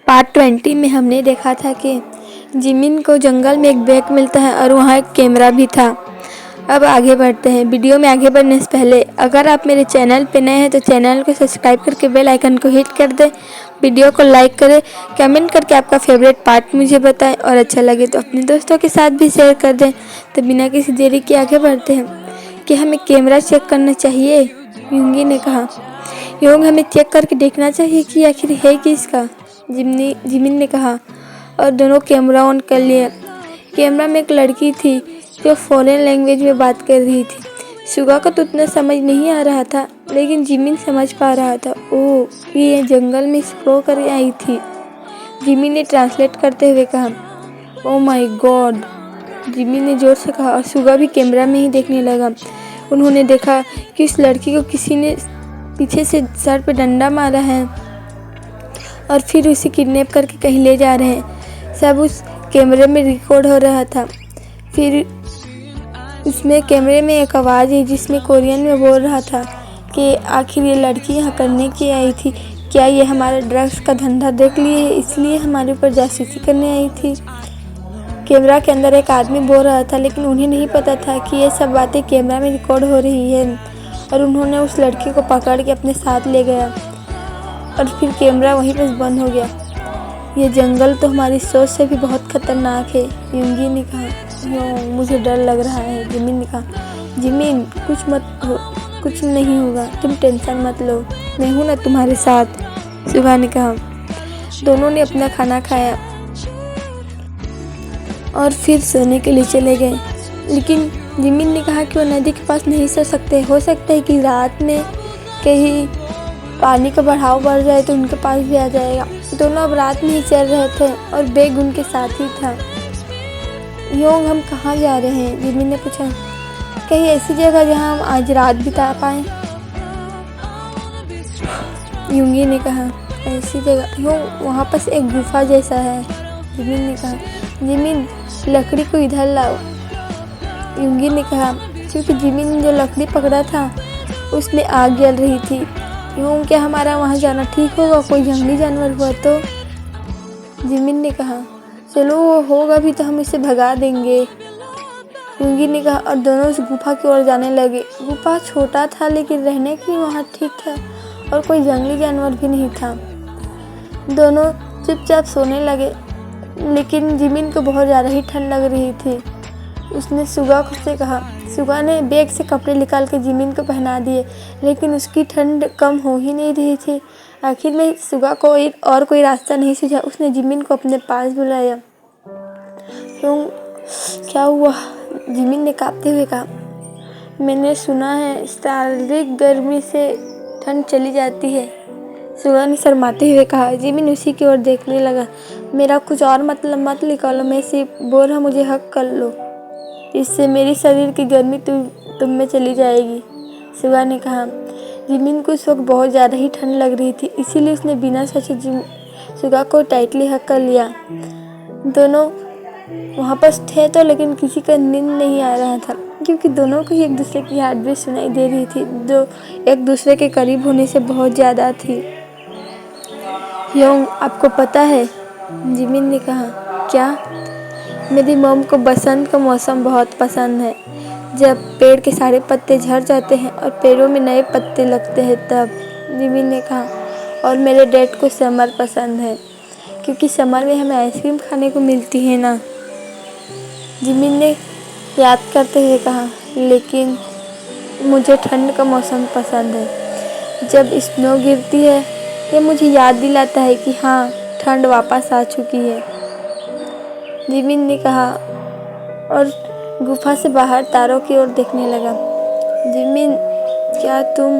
Part 20 में हमने देखा था कि जिमिन को जंगल में एक बैग मिलता है और वहाँ एक कैमरा भी था। अब आगे बढ़ते हैं। वीडियो में आगे बढ़ने से पहले अगर आप मेरे चैनल पे नए हैं तो चैनल को सब्सक्राइब करके बेल आइकन को हिट कर दें, वीडियो को लाइक करें, कमेंट करके आपका फेवरेट पार्ट मुझे बताएं और अच्छा लगे तो अपने दोस्तों के साथ भी शेयर कर दें। तो बिना किसी देरी के आगे बढ़ते हैं कि हमें कैमरा चेक करना चाहिए, युंगी ने कहा। योंग, हमें चेक करके देखना चाहिए कि आखिर है किसका, जिमिन ने कहा और दोनों कैमरा ऑन कर लिया। कैमरा में एक लड़की थी जो फॉरेन लैंग्वेज में बात कर रही थी। सुगा को तो उतना समझ नहीं आ रहा था, लेकिन जिमिन समझ पा रहा था। ओह, ये जंगल में एक्सप्लोर कर आई थी, जिमिन ने ट्रांसलेट करते हुए कहा। ओह माय गॉड, जिमिन ने जोर से कहा और सुगा भी कैमरा में ही देखने लगा। उन्होंने देखा कि उस लड़की को किसी ने पीछे से सर पे डंडा मारा है और फिर उसे किडनैप करके कहीं ले जा रहे हैं। सब उस कैमरे में रिकॉर्ड हो रहा था। फिर उसमें कैमरे में एक आवाज़ है जिसमें कोरियन में बोल रहा था कि आखिर ये लड़की यहाँ करने की आई थी, क्या ये हमारे ड्रग्स का धंधा देख लिए है इसलिए हमारे ऊपर जासूसी करने आई थी। कैमरा के अंदर एक आदमी बोल रहा था, लेकिन उन्हें नहीं पता था कि ये सब बातें कैमरा में रिकॉर्ड हो रही है। और उन्होंने उस लड़की को पकड़ के अपने साथ ले गया और फिर कैमरा वहीं पर बंद हो गया। ये जंगल तो हमारी सोच से भी बहुत खतरनाक है, युंगी ने कहा। मुझे डर लग रहा है, जिमिन ने कहा। जिमिन, कुछ नहीं होगा, तुम टेंशन मत लो, मैं हूँ ना तुम्हारे साथ, सुगा ने कहा। दोनों ने अपना खाना खाया और फिर सोने के लिए चले गए। लेकिन जिमिन ने कहा कि वो नदी के पास नहीं सो सकते। हो सकता है कि रात में कहीं पानी का बढ़ाव बढ़ जाए तो उनके पास भी आ जाएगा। दोनों अब रात में ही चल रहे थे और बैग उनके साथ ही था। योंग, हम कहाँ जा रहे हैं, जिमिन ने पूछा। कहीं ऐसी जगह जहाँ हम आज रात बिता पाएं, युंगी ने कहा। ऐसी जगह? योंग, वहाँ पास एक गुफा जैसा है, जिमिन ने कहा। जिमिन, लकड़ी को इधर लाओ, युंगी ने कहा, क्योंकि जिमिन ने जो लकड़ी पकड़ा था उसमें आग जल रही थी। योंग, क्या हमारा वहाँ जाना ठीक होगा? कोई जंगली जानवर हुआ तो, जिमिन ने कहा। चलो, वो होगा भी तो हम इसे भगा देंगे, युंगी ने कहा और दोनों उस गुफा की ओर जाने लगे। गुफा छोटा था लेकिन रहने के लिए वहाँ ठीक था और कोई जंगली जानवर भी नहीं था। दोनों चुपचाप सोने लगे, लेकिन जिमिन को बहुत ज़्यादा ही ठंड लग रही थी। उसने सुगा से कहा। सुगा ने बैग से कपड़े निकाल के जिमिन को पहना दिए, लेकिन उसकी ठंड कम हो ही नहीं रही थी। आखिर में सुगा को और कोई रास्ता नहीं सूझा। उसने जिमिन को अपने पास बुलाया। क्यों, क्या हुआ? जिमिन ने कांपते हुए कहा। मैंने सुना है शारीरिक गर्मी से ठंड चली जाती है, सुगा ने शर्माते हुए कहा। जिमिन उसी की ओर देखने लगा। मेरा कुछ और मतलब मत निकालो, मैं सिर्फ बोल रहा, मुझे हक कर लो, इससे मेरी शरीर की गर्मी तुम में चली जाएगी, सुगा ने कहा। जिमिन को उस वक्त बहुत ज़्यादा ही ठंड लग रही थी, इसीलिए उसने बिना सोचे सुगा को टाइटली हक कर लिया। दोनों वहाँ पर थे तो, लेकिन किसी का नींद नहीं आ रहा था, क्योंकि दोनों को ही एक दूसरे की हार्ट बीट सुनाई दे रही थी, जो एक दूसरे के करीब होने से बहुत ज़्यादा थी। योंग, आपको पता है, जिमिन ने कहा। क्या? मेरी मॉम को बसंत का मौसम बहुत पसंद है, जब पेड़ के सारे पत्ते झड़ जाते हैं और पेड़ों में नए पत्ते लगते हैं तब, जिमिन ने कहा। और मेरे डैड को समर पसंद है, क्योंकि समर में हमें आइसक्रीम खाने को मिलती है ना, जिमिन ने याद करते हुए कहा। लेकिन मुझे ठंड का मौसम पसंद है, जब स्नो गिरती है ये मुझे याद दिलाता है कि हाँ, ठंड वापस आ चुकी है, जिमिन ने कहा और गुफा से बाहर तारों की ओर देखने लगा। जिमिन, क्या तुम?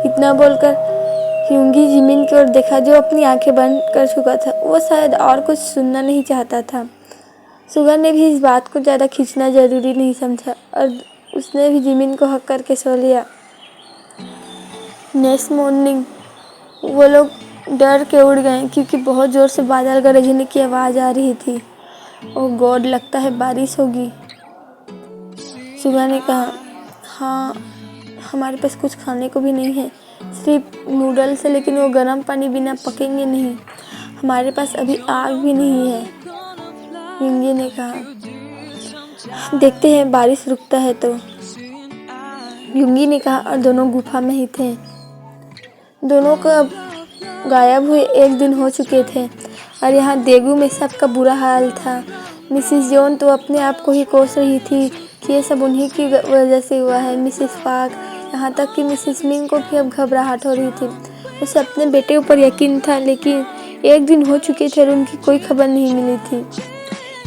इतना बोलकर युंगी जिमिन की ओर देखा, जो अपनी आंखें बंद कर चुका था। वो शायद और कुछ सुनना नहीं चाहता था। सुगा ने भी इस बात को ज़्यादा खींचना ज़रूरी नहीं समझा और उसने भी जिमिन को हक करके सो लिया। नेक्स्ट मॉर्निंग वो लोग डर के उड़ गए, क्योंकि बहुत ज़ोर से बादल गरजने की आवाज़ आ रही थी। ओह गॉड, लगता है बारिश होगी, सुगा ने कहा। हाँ, हमारे पास कुछ खाने को भी नहीं है, सिर्फ नूडल्स है, लेकिन वो गर्म पानी बिना पकेंगे नहीं। हमारे पास अभी आग भी नहीं है। युंगी ने कहा, देखते हैं बारिश रुकता है तो। युंगी ने कहा, और दोनों गुफा में ही थे। दोनों को अब गायब हुए 1 दिन हो चुके थे और यहाँ देगू में सबका बुरा हाल था। मिसिस जॉन तो अपने आप को ही कोस रही थी कि ये सब उन्हीं की वजह से हुआ है। मिसिस पार्क, यहाँ तक कि मिसिस मिंग को भी अब घबराहट हो रही थी। उसे अपने बेटे ऊपर यकीन था, लेकिन 1 दिन हो चुके थे और उनकी कोई खबर नहीं मिली थी।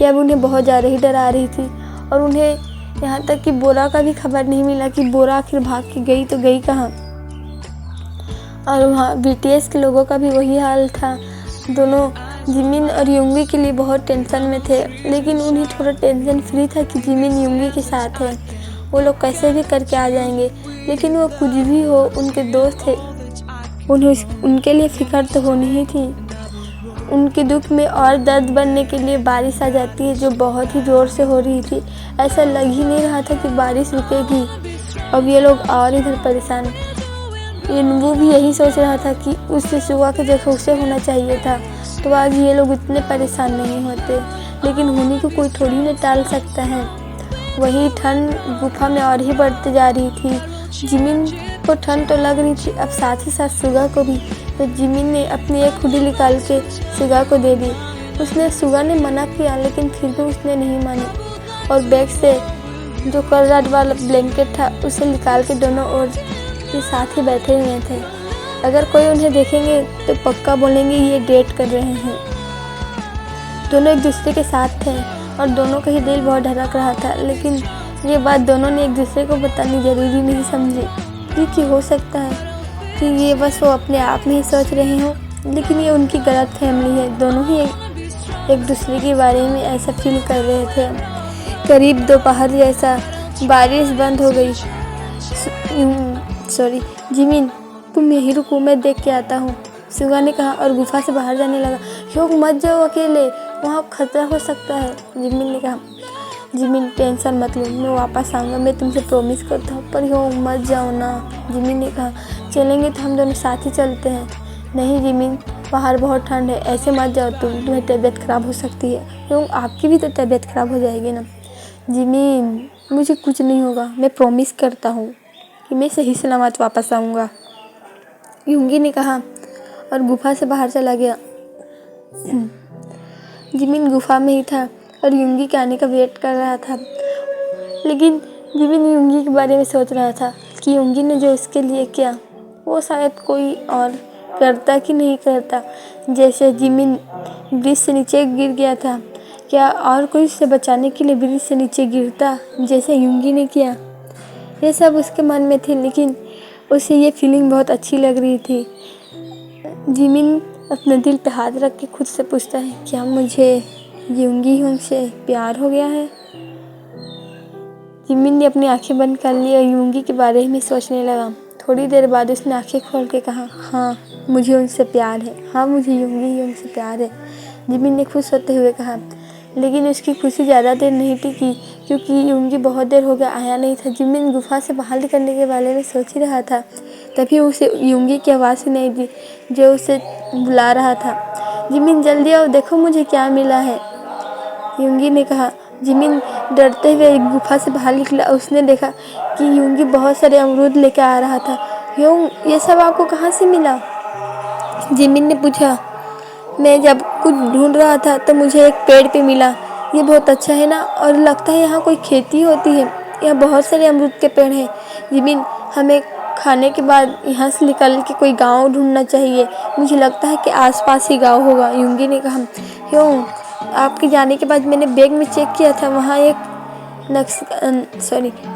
यह अब उन्हें बहुत ज़्यादा ही डरा रही थी और उन्हें यहाँ तक कि बोरा का भी खबर नहीं मिला कि बोरा आखिर भाग के गई तो गई कहाँ। और वहाँ बीटीएस के लोगों का भी वही हाल था। दोनों जिमिन और युंगी के लिए बहुत टेंशन में थे, लेकिन उन्हें थोड़ा टेंशन फ्री था कि जिमिन युंगी के साथ है, वो लोग कैसे भी करके आ जाएंगे। लेकिन वो कुछ भी हो, उनके दोस्त थे, उन्हें उनके लिए फिक्र तो होनी ही थी। उनके दुख में और दर्द बनने के लिए बारिश आ जाती है, जो बहुत ही ज़ोर से हो रही थी। ऐसा लग ही नहीं रहा था कि बारिश रुकेगी। अब ये लोग और इधर परेशान। इनवू भी यही सोच रहा था कि उससे सुबह की जगह उसे होना चाहिए था, तो आज ये लोग इतने परेशान नहीं होते। लेकिन होने को कोई थोड़ी न टाल सकता है। वही ठंड गुफा में और ही बढ़ते जा रही थी। जिमिन को ठंड तो लग रही थी, अब साथ ही साथ सुगा को भी। तो जिमिन ने अपनी एक हुडी निकाल के सुगा को दे दी। सुगा ने मना किया, लेकिन फिर भी उसने नहीं मानी और बैग से जो कर्राट वाला ब्लैंकेट था उसे निकाल के दोनों ओर के साथ ही बैठे हुए थे। अगर कोई उन्हें देखेंगे तो पक्का बोलेंगे ये डेट कर रहे हैं। दोनों एक दूसरे के साथ थे और दोनों का ही दिल बहुत धड़क रहा था, लेकिन ये बात दोनों ने एक दूसरे को बतानी ज़रूरी नहीं समझी, क्योंकि हो सकता है कि ये बस वो अपने आप में ही सोच रहे हों, लेकिन ये उनकी गलत फहमी है। दोनों ही एक दूसरे के बारे में ऐसा फील कर रहे थे। करीब दोपहर जैसा बारिश बंद हो गई। जिमिन, तुम यहीं रुको, मैं देख के आता हूँ, सुगा ने कहा और गुफा से बाहर जाने लगा। ह्योंग, मत जाओ अकेले, वहाँ खतरा हो सकता है, जिमिन ने कहा। जिमिन, टेंशन मत लो, मैं वापस आऊँगा, मैं तुमसे प्रॉमिस करता हूँ, पर ह्योंग मत जाओ ना, जिमिन ने कहा। चलेंगे तो हम दोनों साथ ही चलते हैं। नहीं जिमिन, बाहर बहुत ठंड है, ऐसे मत जाओ, तुम्हें तबीयत ख़राब हो सकती है। ह्योंग, आपकी भी तो तबीयत ख़राब हो जाएगी ना। जिमिन, मुझे कुछ नहीं होगा, मैं प्रॉमिस करता हूँ कि मैं सही सलामत वापस आऊँगा, युंगी ने कहा और गुफा से बाहर चला गया। जिमिन गुफा में ही था और युंगी के आने का वेट कर रहा था, लेकिन जिमिन युंगी के बारे में सोच रहा था कि युंगी ने जो उसके लिए किया वो शायद कोई और करता कि नहीं करता। जैसे जिमिन ब्रिज से नीचे गिर गया था, क्या और कोई उसे बचाने के लिए ब्रिज से नीचे गिरता जैसे युंगी ने किया? ये सब उसके मन में थी, लेकिन उसे ये फीलिंग बहुत अच्छी लग रही थी। जिमिन अपने दिल पे हाथ रख के खुद से पूछता है, क्या मुझे युंगी से प्यार हो गया है? जिमिन ने अपनी आंखें बंद कर ली और युंगी के बारे में सोचने लगा। थोड़ी देर बाद उसने आंखें खोल के कहा, हाँ मुझे उनसे प्यार है, हाँ मुझे युंगी उनसे प्यार है, जिमिन ने खुश होते हुए कहा। लेकिन उसकी खुशी ज़्यादा देर नहीं टिकी, क्योंकि युंगी बहुत देर हो गया आया नहीं था। जिमिन गुफा से बाहर निकलने के बारे में सोच ही रहा था, तभी उसे युंगी की आवाज़ सुनाई दी जो उसे बुला रहा था। जिमिन, जल्दी आओ, देखो मुझे क्या मिला है, युंगी ने कहा। जिमिन डरते हुए गुफा से बाहर निकला। उसने देखा कि युंगी बहुत सारे अमरूद लेकर आ रहा था। ह्योंग, ये सब आपको कहाँ से मिला? जिमिन ने पूछा। मैं जब कुछ ढूंढ रहा था तो मुझे एक पेड़ पे मिला, ये बहुत अच्छा है ना, और लगता है यहाँ कोई खेती होती है, यहाँ बहुत सारे अमरूद के पेड़ हैं। जिमिन, हमें खाने के बाद यहाँ से निकल के कोई गांव ढूंढना चाहिए, मुझे लगता है कि आसपास ही गांव होगा, युंगी ने कहा। ह्योंग, आपके जाने के बाद मैंने बैग में चेक किया था, वहाँ एक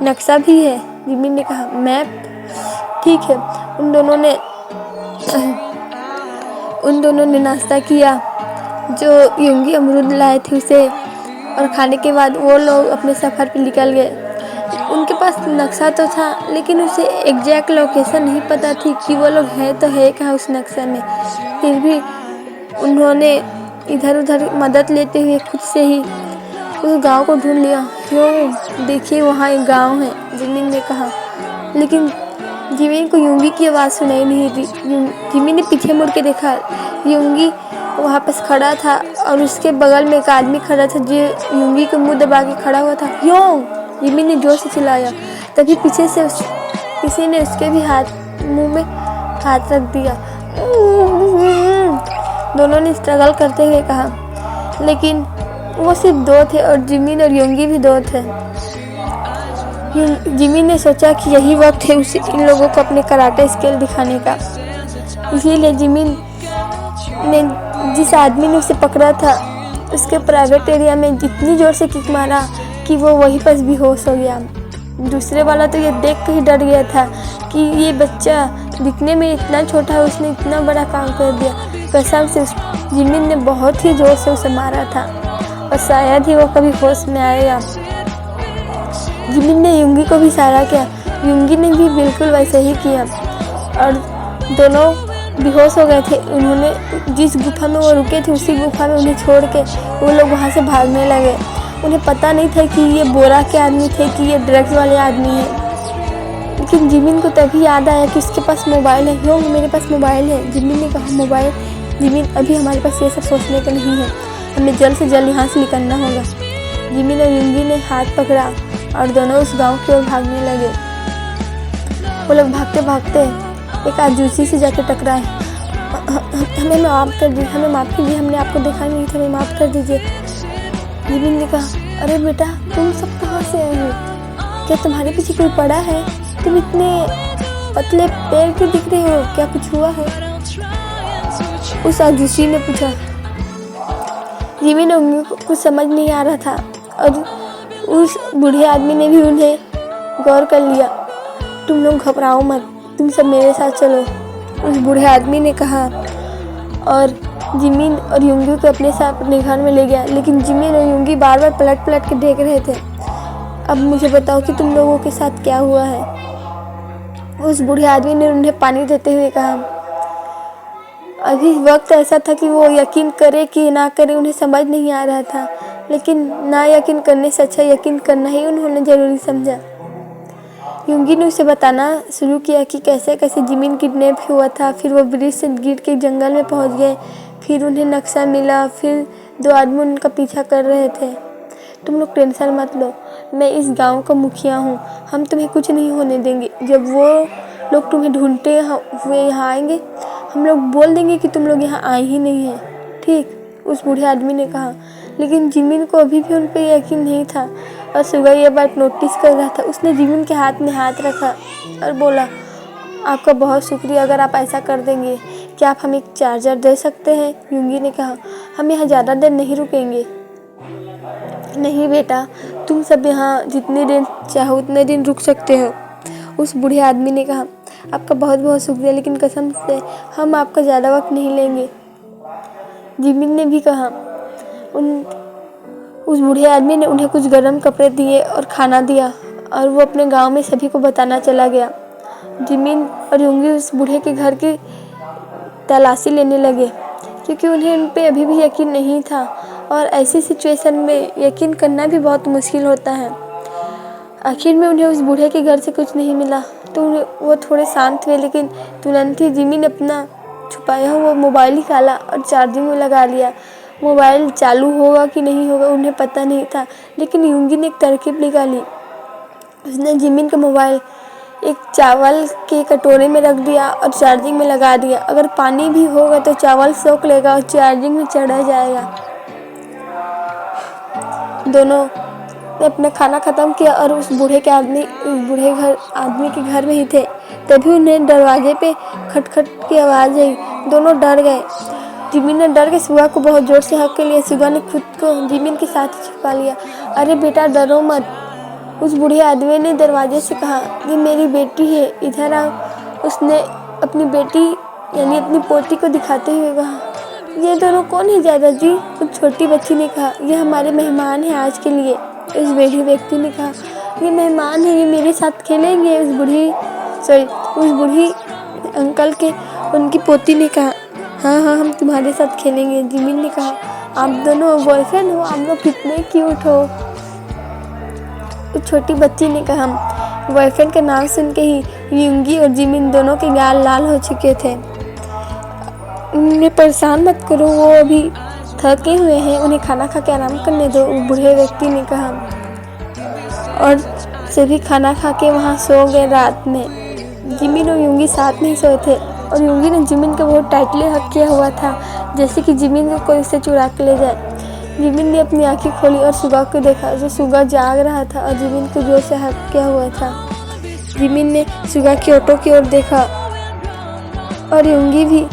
नक्शा भी है, जिमिन ने कहा। मैप? ठीक है। उन दोनों ने नाश्ता किया जो युंगी अमरूद लाए थे उसे, और खाने के बाद वो लोग अपने सफ़र पर निकल गए। उनके पास नक्शा तो था, लेकिन उसे एग्जैक्ट लोकेशन नहीं पता थी कि वो लोग हैं तो है कहाँ उस नक्शे में। फिर भी उन्होंने इधर उधर मदद लेते हुए खुद से ही उस गांव को ढूंढ लिया। क्यों, देखिए वहाँ एक गांव है, जिमिन ने कहा। लेकिन जिमिन को युंगी की आवाज़ सुनाई नहीं दी। जिमिन ने पीछे मुड़ के देखा। युंगी वहाँ पर खड़ा था और उसके बगल में एक आदमी खड़ा था जो यूंगी के मुंह दबा के खड़ा हुआ था। योंग! जिमिन ने जोर से चिल्लाया। तभी पीछे से किसी ने उसके भी मुंह में हाथ रख दिया। दोनों ने स्ट्रगल करते हुए कहा, लेकिन वो सिर्फ दो थे और जिमिन और योंगी भी दो थे। जिमिन ने सोचा कि यही वक्त है इन लोगों को अपने कराटे स्किल दिखाने का। इसीलिए जिमिन ने जिस आदमी ने उसे पकड़ा था उसके प्राइवेट एरिया में इतनी जोर से किक मारा कि वो वहीं पर बेहोश हो गया। दूसरे वाला तो ये देख कर ही डर गया था कि ये बच्चा दिखने में इतना छोटा है, उसने इतना बड़ा काम कर दिया। कसम से जिमिन ने बहुत ही जोर से उसे मारा था और शायद ही वो कभी होश में आएगा। जिमिन ने युंगी को भी इशारा किया। युंगी ने भी बिल्कुल वैसे ही किया और दोनों बेहोश हो गए थे। उन्होंने जिस गुफा में वो रुके थे उसी गुफा में उन्हें छोड़ के वो लोग वहाँ से भागने लगे। उन्हें पता नहीं था कि ये बोरा के आदमी थे कि ये ड्रग्स वाले आदमी हैं। लेकिन जिमिन को तभी याद आया कि उसके पास मोबाइल है। योंग, मेरे पास मोबाइल है। जिमिन ने कहा, मोबाइल? जिमिन, अभी हमारे पास ये सब सोचने का नहीं है, हमें जल्द से जल्द यहाँ से निकलना होगा। जिमिन और युंगी ने हाथ पकड़ा और दोनों उस गांव की ओर भागने लगे। वो लोग भागते भागते एक आजूसी से जाके टकराए। हमें माफ़ कर दीजिए, हमें माफ़ कीजिए, हमने आपको देखा नहीं था, हमें माफ़ कर दीजिए। जिमिन ने कहा, अरे बेटा, तुम सब कहाँ से आए हो? क्या तुम्हारे पीछे कोई पड़ा है? तुम इतने पतले पैर क्यों दिख रहे हो? क्या कुछ हुआ है? उस आजूसी ने पूछा। जिमिन को कुछ समझ नहीं आ रहा था और उस बूढ़े आदमी ने भी उन्हें गौर कर लिया। तुम लोग घबराओ मत, तुम सब मेरे साथ चलो, उस बूढ़े आदमी ने कहा और जिमिन और युंगी को अपने साथ अपने घर में ले गया। लेकिन जिमिन और युंगी बार बार पलट पलट के देख रहे थे। अब मुझे बताओ कि तुम लोगों के साथ क्या हुआ है? उस बूढ़े आदमी ने उन्हें पानी देते हुए कहा। अभी वक्त ऐसा था कि वो यकीन करे कि ना करे उन्हें समझ नहीं आ रहा था, लेकिन ना यकीन करने से अच्छा यकीन करना ही उन्होंने ज़रूरी समझा। युंगी ने उसे बताना शुरू किया कि कैसे कैसे जिमिन किडनैप हुआ था। फिर वो ब्रिज से गिर के जंगल में पहुंच गए। फिर उन्हें नक्शा मिला। फिर दो आदमी उनका पीछा कर रहे थे। तुम लोग टेंशन मत लो, मैं इस गांव का मुखिया हूँ, हम तुम्हें कुछ नहीं होने देंगे। जब वो लोग तुम्हें ढूंढते हुए यहाँ आएंगे, हम लोग बोल देंगे कि तुम लोग यहाँ आए ही नहीं हैं, ठीक? उस बूढ़े आदमी ने कहा। लेकिन जिमिन को अभी भी उन पर यकीन नहीं था और सुबह यह बात नोटिस कर रहा था। उसने जिमिन के हाथ में हाथ रखा और बोला, आपका बहुत शुक्रिया, अगर आप ऐसा कर देंगे। क्या आप हमें एक चार्जर दे सकते हैं? युंगी ने कहा, हम यहाँ ज़्यादा देर नहीं रुकेंगे। नहीं बेटा, तुम सब यहाँ जितने दिन चाहो उतने दिन रुक सकते हो। उस बूढ़े आदमी ने कहा, आपका बहुत बहुत शुक्रिया, लेकिन कसम से हम आपका ज़्यादा वक्त नहीं लेंगे। जिमिन ने भी कहा। उस बूढ़े आदमी ने उन्हें कुछ गर्म कपड़े दिए और खाना दिया और वो अपने गांव में सभी को बताना चला गया। जिमिन और युंगी उस बूढ़े के घर की तलाशी लेने लगे क्योंकि उन्हें उन पर अभी भी यकीन नहीं था और ऐसी सिचुएशन में यकीन करना भी बहुत मुश्किल होता है। आखिर में उन्हें उस बूढ़े के घर से कुछ नहीं मिला तो वो थोड़े शांत हुए, लेकिन तुरंत ही जिमिन अपना छुपाया हुआ मोबाइल निकाला और चार्जिंग में लगा लिया। मोबाइल चालू होगा कि नहीं होगा उन्हें पता नहीं था, लेकिन युंगी ने एक तरकीब निकाली। उसने जिमिन का मोबाइल एक चावल के कटोरे में रख दिया और चार्जिंग में लगा दिया। अगर पानी भी होगा तो चावल सोख लेगा और चार्जिंग में चढ़ा जाएगा। दोनों ने अपना खाना ख़त्म किया और उस बूढ़े आदमी के घर में ही थे। तभी उन्हें दरवाजे पे खटखट की आवाज़ आई। दोनों डर गए। जिमिन ने डर के सुगा को बहुत ज़ोर से हक के लिए सुगा ने खुद को जिमिन के साथ छुपा लिया। अरे बेटा, डरो मत, उस बूढ़े आदमी ने दरवाजे से कहा। ये मेरी बेटी है, इधर आओ। उसने अपनी बेटी यानी अपनी पोती को दिखाते हुए कहा। ये दोनों कौन है दादाजी? उस छोटी बच्ची ने कहा। ये हमारे मेहमान हैं आज के लिए। उस बूढ़े व्यक्ति ने कहा, ये मेहमान है, ये मेरे साथ खेलेंगे। उस बूढ़ी अंकल के उनकी पोती ने कहा, हाँ हाँ, हम तुम्हारे साथ खेलेंगे। जिमिन ने कहा, आप दोनों बॉयफ्रेंड हो, आप लोग कितने क्यूट हो। उस छोटी बच्ची ने कहा। बॉयफ्रेंड का नाम सुन के ही युंगी और जिमिन दोनों के गाल लाल हो चुके थे। उन्हें परेशान मत करो, वो अभी थके हुए हैं, उन्हें खाना खा के आराम करने दो, वो बूढ़े व्यक्ति ने कहा। और सभी खाना खा के वहाँ सो गए। रात में जिमिन और यूंगी साथ में ही सोए थे और यूंगी ने जिमिन को बहुत टाइटली हक किया हुआ था, जैसे कि जिमिन को कोई से चुरा के ले जाए। जिमिन ने अपनी आंखें खोली और सुगा को देखा, जो सुगा जाग रहा था और जिमिन को जोर से हक किया हुआ था। जिमिन ने सुगा की ओटो की ओर देखा और यूंगी भी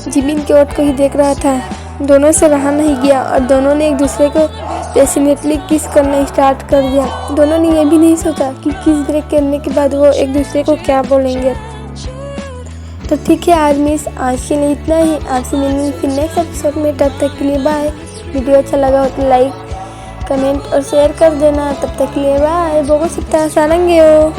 जिमिन के ओट को ही देख रहा था। दोनों से रहा नहीं गया और दोनों ने एक दूसरे को पैशनेटली किस करना स्टार्ट कर दिया। दोनों ने यह भी नहीं सोचा कि किस ब्रेक करने के बाद वो एक दूसरे को क्या बोलेंगे। तो ठीक है, आज के लिए इतना ही। आपसे मिलेंगे फिर नेक्स्ट एपिसोड में। तब तक के लिए बाय। वीडियो अच्छा लगा हो तो लाइक, कमेंट और शेयर कर देना। तब तक के लिए बाय। बोगो सकता सारंगे हो।